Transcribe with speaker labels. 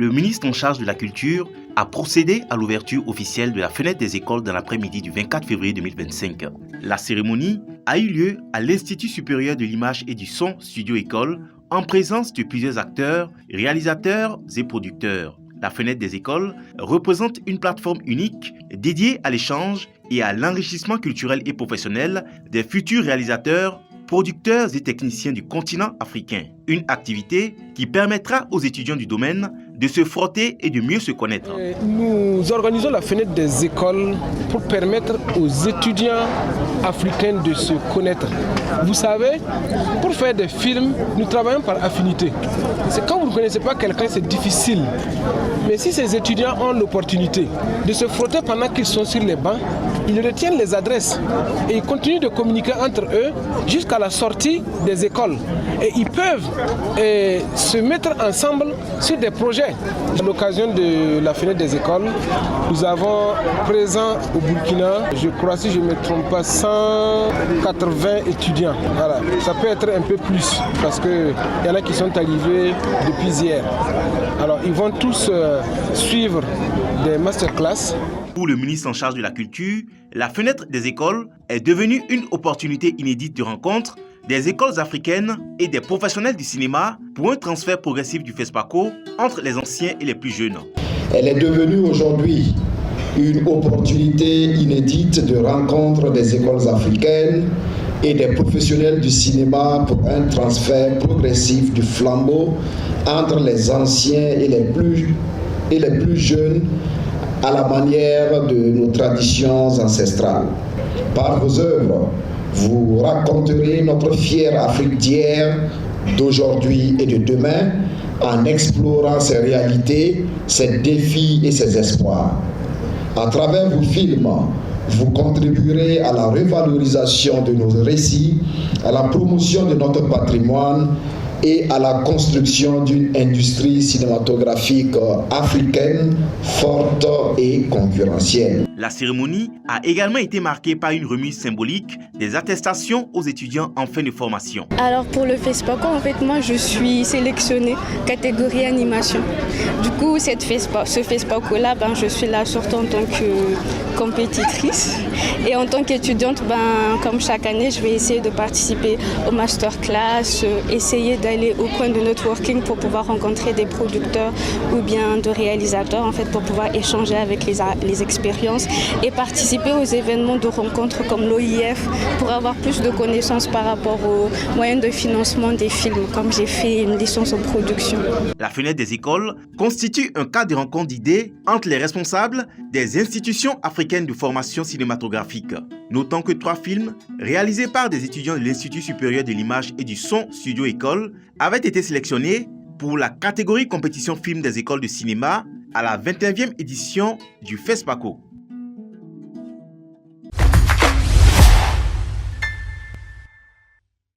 Speaker 1: le ministre en charge de la Culture a procédé à l'ouverture officielle de la fenêtre des écoles dans l'après-midi du 24 février 2025. La cérémonie a eu lieu à l'Institut supérieur de l'image et du son Studio École en présence de plusieurs acteurs, réalisateurs et producteurs. La fenêtre des écoles représente une plateforme unique dédiée à l'échange et à l'enrichissement culturel et professionnel des futurs réalisateurs, producteurs et techniciens du continent africain. Une activité qui permettra aux étudiants du domaine de se frotter et de mieux se connaître.
Speaker 2: Nous organisons la fenêtre des écoles pour permettre aux étudiants africains de se connaître. Vous savez, pour faire des films, nous travaillons par affinité. C'est quand vous ne connaissez pas quelqu'un, c'est difficile. Mais si ces étudiants ont l'opportunité de se frotter pendant qu'ils sont sur les bancs, ils retiennent les adresses et ils continuent de communiquer entre eux jusqu'à la sortie des écoles. Et ils peuvent se mettre ensemble sur des projets. À l'occasion de la fenêtre des écoles, nous avons présent au Burkina, je crois si je ne me trompe pas, 180 étudiants. Voilà. Ça peut être un peu plus parce qu'il y en a qui sont arrivés depuis hier. Alors ils vont tous suivre des masterclass.
Speaker 1: Pour le ministre en charge de la Culture, la fenêtre des écoles est devenue une opportunité inédite de rencontre des écoles africaines et des professionnels du cinéma pour un transfert progressif du FESPACO entre les anciens et les plus jeunes.
Speaker 3: Elle est devenue aujourd'hui une opportunité inédite de rencontre des écoles africaines et des professionnels du cinéma pour un transfert progressif du flambeau entre les anciens et les plus jeunes à la manière de nos traditions ancestrales. Par vos œuvres, vous raconterez notre fière Afrique d'hier, d'aujourd'hui et de demain en explorant ses réalités, ses défis et ses espoirs. À travers vos films, vous contribuerez à la revalorisation de nos récits, à la promotion de notre patrimoine et à la construction d'une industrie cinématographique africaine forte et concurrentielle.
Speaker 1: La cérémonie a également été marquée par une remise symbolique des attestations aux étudiants en fin de formation.
Speaker 4: Alors pour le FESPACO, en fait, moi je suis sélectionnée catégorie animation. Du coup, ce FESPACO-là, je suis là surtout en tant que compétitrice. Et en tant qu'étudiante, comme chaque année, je vais essayer de participer aux masterclass, essayer d'aller au point de networking pour pouvoir rencontrer des producteurs ou bien de réalisateurs, en fait, pour pouvoir échanger avec les expériences et participer aux événements de rencontres comme l'OIF pour avoir plus de connaissances par rapport aux moyens de financement des films, comme j'ai fait une licence en production.
Speaker 1: La fenêtre des écoles constitue un cadre de rencontre d'idées entre les responsables des institutions africaines de formation cinématographique. Notons que 3 films réalisés par des étudiants de l'Institut supérieur de l'image et du son Studio École avaient été sélectionnés pour la catégorie compétition film des écoles de cinéma à la 29e édition du FESPACO.